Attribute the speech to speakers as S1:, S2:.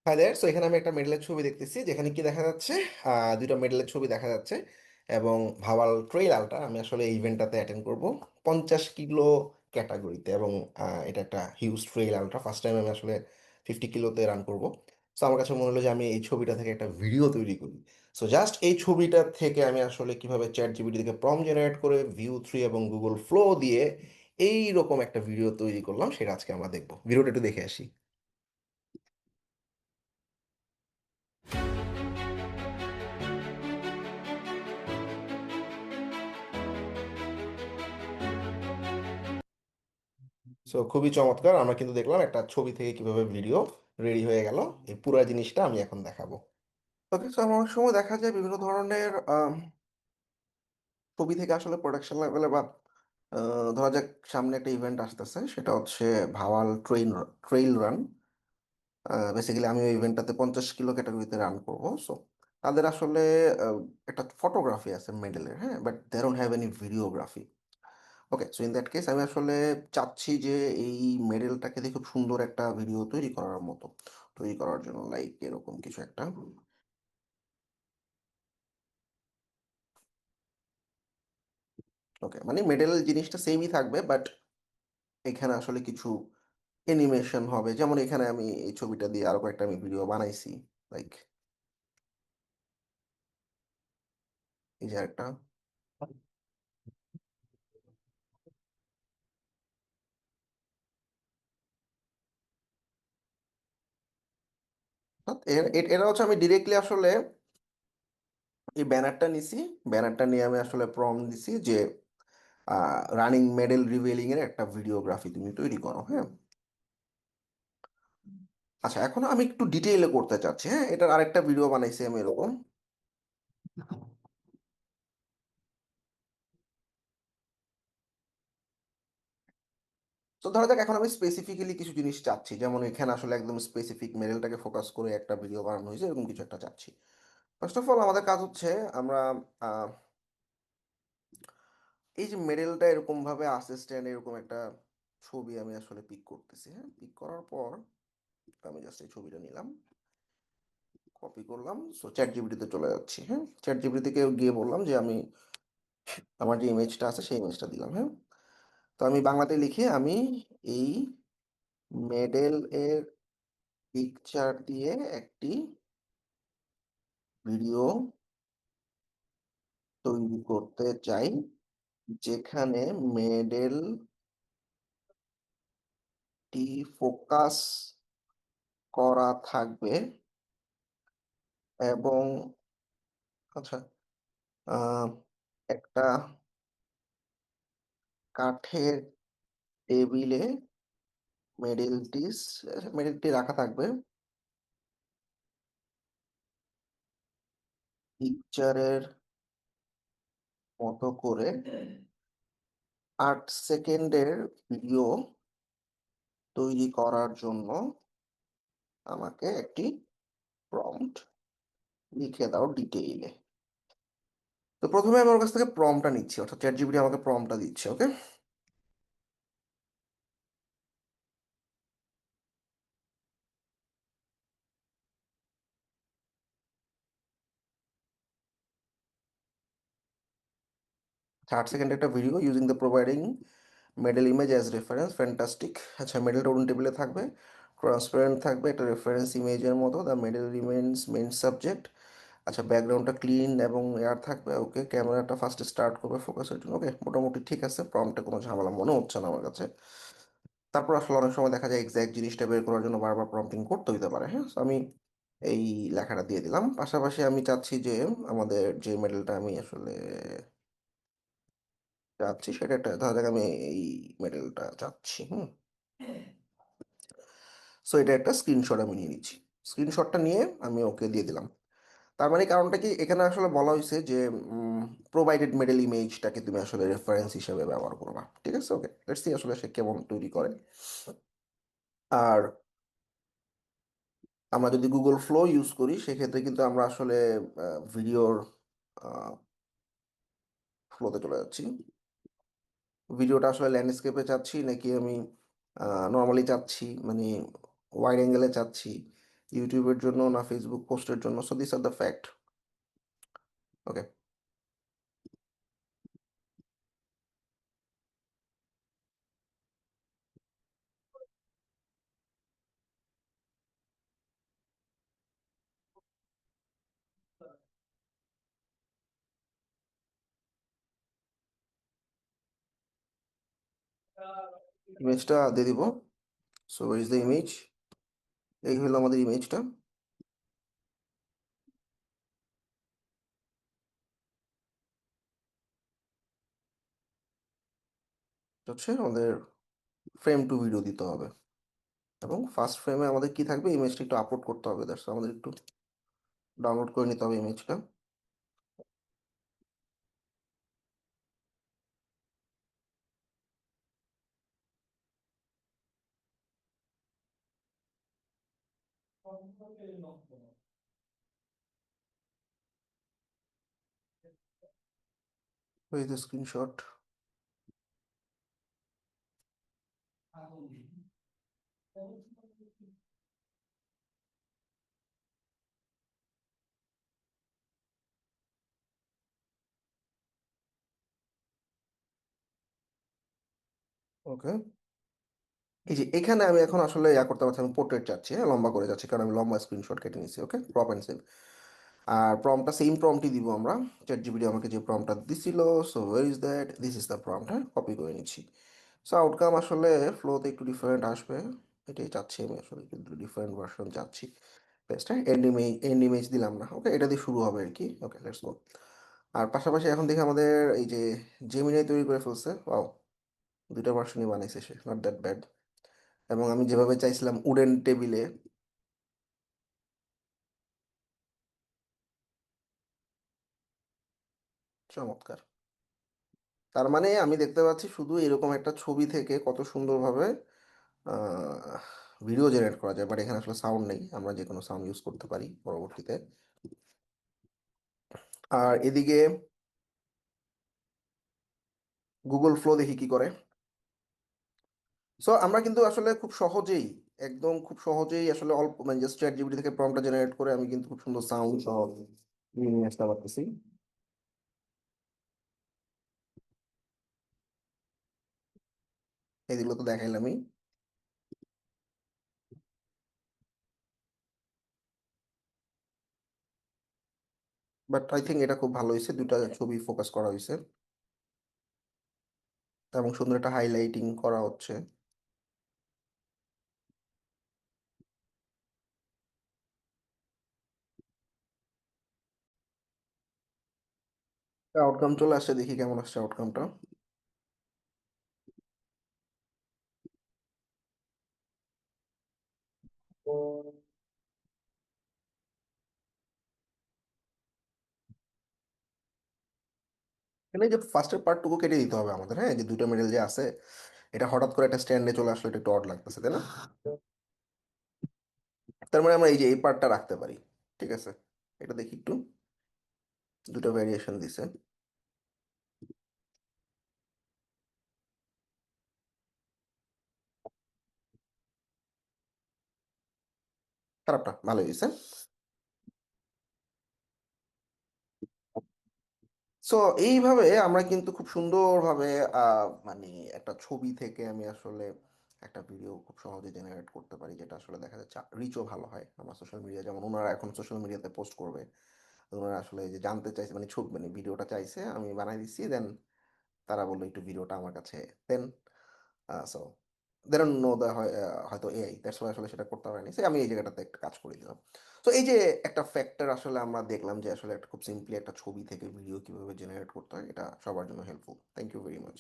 S1: Hi there. So এখানে আমি একটা মেডেলের ছবি দেখতেছি, যেখানে কি দেখা যাচ্ছে, দুইটা মেডেলের ছবি দেখা যাচ্ছে। এবং ভাওয়াল ট্রেইল আল্ট্রা আমি আসলে এই ইভেন্টটাতে অ্যাটেন্ড করব 50 কিলো ক্যাটাগরিতে। এবং এটা একটা huge trail ultra, first time আমি আসলে 50 কিলোতে রান করব। সো আমার কাছে মনে হলো যে আমি এই ছবিটা থেকে একটা ভিডিও তৈরি করি। সো জাস্ট এই ছবিটা থেকে আমি আসলে কিভাবে চ্যাট জিপিটি থেকে প্রম্পট জেনারেট করে ভিউ 3 এবং গুগল ফ্লো দিয়ে এই রকম একটা ভিডিও তৈরি করলাম, সেটা আজকে আমরা দেখবো। ভিডিওটা একটু দেখে আসি। সো খুবই চমৎকার, আমরা কিন্তু দেখলাম একটা ছবি থেকে কিভাবে ভিডিও রেডি হয়ে গেল। এই পুরো জিনিসটা আমি এখন দেখাবো। ওকে, সো আমার অনেক সময় দেখা যায় বিভিন্ন ধরনের ছবি থেকে আসলে প্রোডাকশন লেভেলে বা ধরা যাক সামনে একটা ইভেন্ট আসতেছে, সেটা হচ্ছে ভাওয়াল ট্রেইল রান। বেসিক্যালি আমি ওই ইভেন্টটাতে 50 কিলো ক্যাটাগরিতে রান করবো। সো তাদের আসলে আহ, একটা ফটোগ্রাফি আছে মেডেলের, হ্যাঁ, but they don't have any videography. Okay, so in that case আমি আসলে চাচ্ছি যে এই মেডেলটাকে দিয়ে খুব সুন্দর একটা ভিডিও তৈরি করার মতো, তৈরি করার জন্য লাইক এরকম কিছু একটা। ওকে, মানে মেডেল জিনিসটা সেমই থাকবে, বাট এখানে আসলে কিছু অ্যানিমেশন হবে। যেমন এখানে আমি এই ছবিটা দিয়ে আরো কয়েকটা আমি ভিডিও বানাইছি, লাইক এই যে একটা। এটা হচ্ছে আমি ডিরেক্টলি আসলে এই ব্যানারটা নিছি। ব্যানারটা নিয়ে আমি আসলে প্রম দিছি যে রানিং মেডেল রিভেলিং এর একটা ভিডিওগ্রাফি তুমি তৈরি করো, হ্যাঁ। আচ্ছা, এখন আমি একটু ডিটেইলে করতে চাচ্ছি, হ্যাঁ, এটার আরেকটা ভিডিও বানাইছি আমি এরকম। তো ধরা যাক এখন আমি স্পেসিফিক্যালি কিছু জিনিস চাচ্ছি, যেমন এখানে আসলে একদম স্পেসিফিক মেডেলটাকে ফোকাস করে একটা ভিডিও বানানো হয়েছে, এরকম কিছু একটা চাচ্ছি। ফার্স্ট অফ অল আমাদের কাজ হচ্ছে আমরা আহ, এই যে মেডেলটা এরকম ভাবে আসিস্ট্যান্ট এরকম একটা ছবি আমি আসলে পিক করতেছি, হ্যাঁ। পিক করার পর আমি জাস্ট এই ছবিটা নিলাম, কপি করলাম, সো চ্যাট জিপিটিতে চলে যাচ্ছি, হ্যাঁ। চ্যাট জিপিটি থেকে গিয়ে বললাম যে আমি আমার যে ইমেজটা আছে সেই ইমেজটা দিলাম, হ্যাঁ। তো আমি বাংলাতে লিখে আমি এই মেডেল এর পিকচার দিয়ে একটি ভিডিও তৈরি করতে চাই, যেখানে মেডেলটি ফোকাস করা থাকবে এবং আচ্ছা, আহ, একটা কাঠের টেবিলে মেডেলটি মেডেলটি রাখা থাকবে পিকচারের মতো করে। 8 সেকেন্ডের ভিডিও তৈরি করার জন্য আমাকে একটি প্রম্পট লিখে দাও ডিটেইলে। তো প্রথমে আমি ওর কাছ থেকে প্রম্পটটা নিচ্ছি, অর্থাৎ চ্যাট জিপিটি আমাকে প্রম্পটটা দিচ্ছে। ওকে, থার্ড সেকেন্ড একটা video using the providing medal image as reference, fantastic. আচ্ছা, মেডেলটা উডেন টেবিলে থাকবে, ট্রান্সপারেন্ট থাকবে, একটা রেফারেন্স ইমেজের মতো, the medal remains main subject. আচ্ছা, ব্যাকগ্রাউন্ডটা ক্লিন এবং এয়ার থাকবে। ওকে, ক্যামেরাটা ফার্স্টে স্টার্ট করবে ফোকাসের জন্য। ওকে, মোটামুটি ঠিক আছে, প্রম্পটে কোনো ঝামেলা মনে হচ্ছে না আমার কাছে। তারপর আসলে অনেক সময় দেখা যায় এক্সাক্ট জিনিসটা বের করার জন্য বারবার প্রম্পটিং করতে হতে পারে, হ্যাঁ। So আমি এই লেখাটা দিয়ে দিলাম। পাশাপাশি আমি চাচ্ছি যে আমাদের যে মেডেলটা আমি আসলে চাচ্ছি সেটা একটা, ধরা যাক আমি এই মেডেলটা চাচ্ছি, হুম। সো এটা একটা স্ক্রিনশট আমি নিয়ে নিচ্ছি। স্ক্রিনশটটা নিয়ে আমি ওকে দিয়ে দিলাম। তার মানে কারণটা কি, এখানে আসলে বলা হয়েছে যে প্রোভাইডেড মেডেল ইমেজটাকে তুমি আসলে রেফারেন্স হিসেবে ব্যবহার করবা, ঠিক আছে। ওকে, লেটস সি আসলে সে কেমন তৈরি করে। আর আমরা যদি গুগল ফ্লো ইউজ করি, সেক্ষেত্রে কিন্তু আমরা আসলে ভিডিওর ফ্লোতে চলে যাচ্ছি। ভিডিওটা আসলে ল্যান্ডস্কেপে চাচ্ছি নাকি আমি নর্মালি চাচ্ছি, মানে ওয়াইড অ্যাঙ্গেলে চাচ্ছি, ইউটিউবের জন্য না ফেসবুক পোস্টের জন্য। So this are the fact. Okay, ইমেজটা দিয়ে দিব। সো ইজ দ্য ইমেজ, এই হলো আমাদের ইমেজটা। হচ্ছে আমাদের ফ্রেম টু ভিডিও দিতে হবে, এবং ফার্স্ট ফ্রেমে আমাদের কি থাকবে, ইমেজটা একটু আপলোড করতে হবে। দ্যাটস আমাদের একটু ডাউনলোড করে নিতে হবে ইমেজটা। এই যে স্ক্রিনশট। ওকে, এই যে এখানে আমি এখন আসলে ইয়া করতে পারছি, আমি পোর্ট্রেট চাচ্ছি, হ্যাঁ লম্বা করে যাচ্ছি, কারণ আমি লম্বা স্ক্রিনশট কেটে নিচ্ছি। Okay, crop and save. আর প্রম্পটটা সেম প্রম্পটই দিব আমরা। চ্যাট জিপিটি আমাকে যে প্রম্পটটা দিছিল, so where is that, this is the prompt, হ্যাঁ কপি করে নিচ্ছি। সো আউটকাম আসলে ফ্লোতে একটু ডিফারেন্ট আসবে, এটাই চাচ্ছি আমি আসলে, একটু ডিফারেন্ট ভার্সন চাচ্ছি। বেস্ট, হ্যাঁ এন্ড ইমেজ দিলাম না, ওকে এটা দিয়ে শুরু হবে আর কি। ওকে, লেটস গো। আর পাশাপাশি এখন দেখি আমাদের এই যে জেমিনাই তৈরি করে ফেলছে, ওয়াও, দুইটা ভার্সনই বানাইছে সে, নট দ্যাট ব্যাড। এবং আমি যেভাবে চাইছিলাম উডেন টেবিলে। চমৎকার। তার মানে আমি দেখতে পাচ্ছি শুধু এরকম একটা ছবি থেকে কত সুন্দরভাবে ভিডিও জেনারেট করা যায়, বাট এখানে আসলে সাউন্ড নেই, আমরা যে কোনো সাউন্ড ইউজ করতে পারি পরবর্তীতে। আর এদিকে গুগল ফ্লো দেখি কি করে। সো আমরা কিন্তু আসলে খুব সহজেই, একদম খুব সহজেই আসলে অল্প মানে জাস্ট চ্যাট জিপিটি থেকে প্রম্পটটা জেনারেট করে আমি কিন্তু খুব সুন্দর সাউন্ড সহ নিয়ে আসতে পারতেছি। এগুলো তো দেখাইলামই। বাট আই থিঙ্ক এটা খুব ভালো হয়েছে, দুটা ছবি ফোকাস করা হয়েছে, এবং সুন্দর একটা হাইলাইটিং করা হচ্ছে। আউটকাম চলে আসছে, দেখি কেমন আসছে আউটকামটা। এখানে যে ফার্স্টের পার্টটুকু কেটে দিতে হবে আমাদের, হ্যাঁ, যে দুটো মেডেল যে আছে, এটা হঠাৎ করে একটা স্ট্যান্ডে চলে আসলে এটা একটু অড লাগতেছে, তাই না? তার মানে আমরা এই যে এই পার্টটা রাখতে পারি। ঠিক আছে, এটা দেখি একটু, দুটো ভ্যারিয়েশন দিছে। খারাপ না, ভালো হয়েছে। সো এইভাবে আমরা কিন্তু খুব সুন্দরভাবে মানে একটা ছবি থেকে আমি আসলে একটা ভিডিও খুব সহজে জেনারেট করতে পারি, যেটা আসলে দেখা যাচ্ছে রিচও ভালো হয় আমার সোশ্যাল মিডিয়া। যেমন ওনারা এখন সোশ্যাল মিডিয়াতে পোস্ট করবে, ওনারা আসলে যে জানতে চাইছে, মানে ছবি মানে ভিডিওটা চাইছে, আমি বানাই দিচ্ছি, দেন তারা বললো একটু ভিডিওটা আমার কাছে দেন। So they don't know the, হয়তো এআই, দ্যাটস ওয়াই আসলে সেটা করতে পারেনি। সে আমি এই জায়গাটাতে একটা কাজ করে দিলাম। তো এই যে একটা ফ্যাক্টর আসলে আমরা দেখলাম যে আসলে একটা খুব সিম্পলি একটা ছবি থেকে ভিডিও কিভাবে জেনারেট করতে হয়, এটা সবার জন্য helpful. Thank you very much.